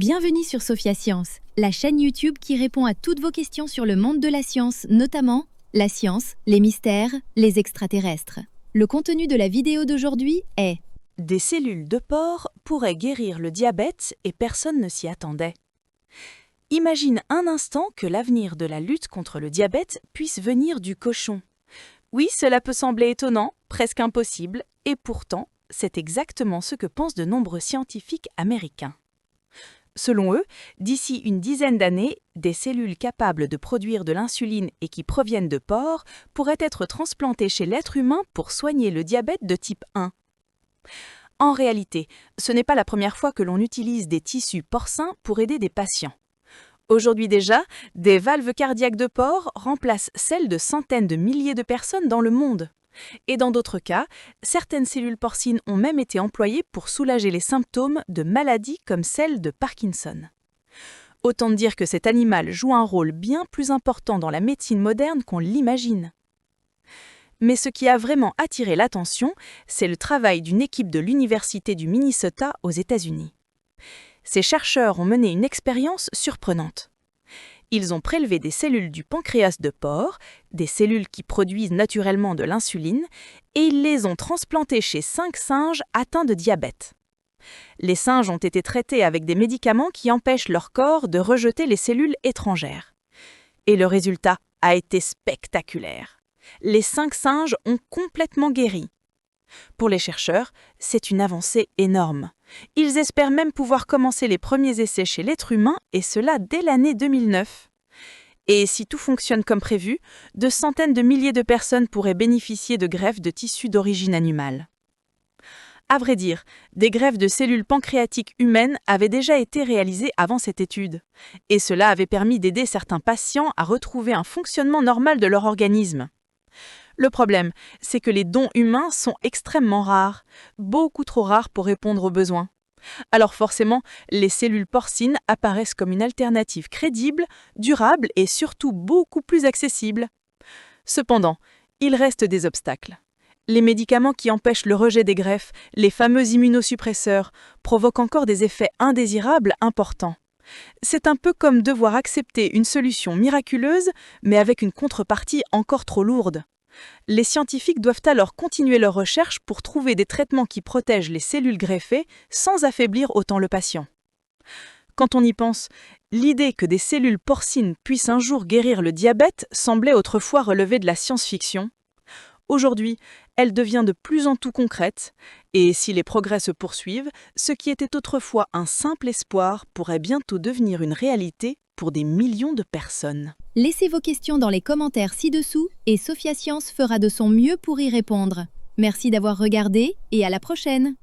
Bienvenue sur Sophia Science, la chaîne YouTube qui répond à toutes vos questions sur le monde de la science, notamment la science, les mystères, les extraterrestres. Le contenu de la vidéo d'aujourd'hui est: Des cellules de porc pourraient guérir le diabète et personne ne s'y attendait. Imagine un instant que l'avenir de la lutte contre le diabète puisse venir du cochon. Oui, cela peut sembler étonnant, presque impossible, et pourtant, c'est exactement ce que pensent de nombreux scientifiques américains. Selon eux, d'ici une dizaine d'années, des cellules capables de produire de l'insuline et qui proviennent de porcs pourraient être transplantées chez l'être humain pour soigner le diabète de type 1. En réalité, ce n'est pas la première fois que l'on utilise des tissus porcins pour aider des patients. Aujourd'hui déjà, des valves cardiaques de porc remplacent celles de centaines de milliers de personnes dans le monde. Et dans d'autres cas, certaines cellules porcines ont même été employées pour soulager les symptômes de maladies comme celle de Parkinson. Autant dire que cet animal joue un rôle bien plus important dans la médecine moderne qu'on l'imagine. Mais ce qui a vraiment attiré l'attention, c'est le travail d'une équipe de l'Université du Minnesota aux États-Unis. Ces chercheurs ont mené une expérience surprenante. Ils ont prélevé des cellules du pancréas de porc, des cellules qui produisent naturellement de l'insuline, et ils les ont transplantées chez 5 singes atteints de diabète. Les singes ont été traités avec des médicaments qui empêchent leur corps de rejeter les cellules étrangères. Et le résultat a été spectaculaire. Les 5 singes ont complètement guéri. Pour les chercheurs, c'est une avancée énorme. Ils espèrent même pouvoir commencer les premiers essais chez l'être humain, et cela dès l'année 2009. Et si tout fonctionne comme prévu, de centaines de milliers de personnes pourraient bénéficier de greffes de tissus d'origine animale. À vrai dire, des greffes de cellules pancréatiques humaines avaient déjà été réalisées avant cette étude. Et cela avait permis d'aider certains patients à retrouver un fonctionnement normal de leur organisme. Le problème, c'est que les dons humains sont extrêmement rares, beaucoup trop rares pour répondre aux besoins. Alors forcément, les cellules porcines apparaissent comme une alternative crédible, durable et surtout beaucoup plus accessible. Cependant, il reste des obstacles. Les médicaments qui empêchent le rejet des greffes, les fameux immunosuppresseurs, provoquent encore des effets indésirables importants. C'est un peu comme devoir accepter une solution miraculeuse, mais avec une contrepartie encore trop lourde. Les scientifiques doivent alors continuer leurs recherches pour trouver des traitements qui protègent les cellules greffées sans affaiblir autant le patient. Quand on y pense, l'idée que des cellules porcines puissent un jour guérir le diabète semblait autrefois relever de la science-fiction. Aujourd'hui, elle devient de plus en plus concrète, et si les progrès se poursuivent, ce qui était autrefois un simple espoir pourrait bientôt devenir une réalité pour des millions de personnes. Laissez vos questions dans les commentaires ci-dessous et Sophia Science fera de son mieux pour y répondre. Merci d'avoir regardé et à la prochaine!